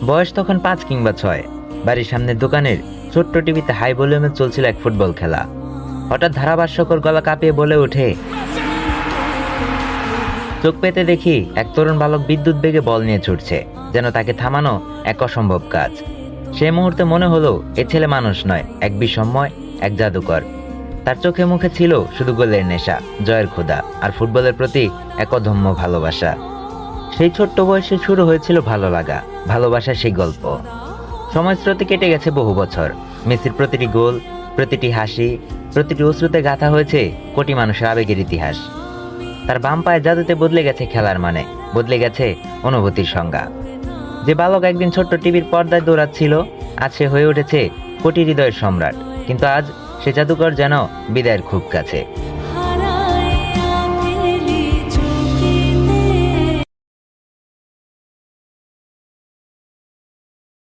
বয়স তখন 5 কিংবা 6। বাড়ির সামনের দোকানের ছোট্ট টিভিতে হাই ভলিউমে চলছিল এক ফুটবল খেলা। হঠাৎ ধারাভাষ্যকর গলা কাঁপিয়ে বলে ওঠে, চোখ পেতে দেখি এক তরুণ বালক বিদ্যুৎ বেগে বল নিয়ে ছুটছে, যেন তাকে থামানো এক অসম্ভব কাজ। সেই মুহূর্তে মনে হলো এ ছেলে মানুষ নয়, এক বিস্ময়, এক জাদুকর। তার চোখে মুখে ছিল শুধু গোলের নেশা, জয়ের ক্ষুধা আর ফুটবলের প্রতি এক অদম্য ভালোবাসা। সেই ছোট্ট বয়সে শুরু হয়েছিল ভালো লাগা, ভালোবাসার সেই গল্প। সময়স্রোতে কেটে গেছে বহু বছর। মেসির প্রতিটি গোল, প্রতিটি হাসি, প্রতিটি অশ্রুতে গাঁথা হয়েছে কোটি মানুষের আবেগের ইতিহাস। তার বাম পায়ের জাদুতে বদলে গেছে খেলার মানে, বদলে গেছে অনুভূতির সংজ্ঞা। যে বালক একদিন ছোট্ট টিভির পর্দায় দৌড়াচ্ছিল, আজ সে হয়ে উঠেছে কোটি হৃদয়ের সম্রাট। কিন্তু আজ সে জাদুকর যেন বিদায়ের খুব কাছে।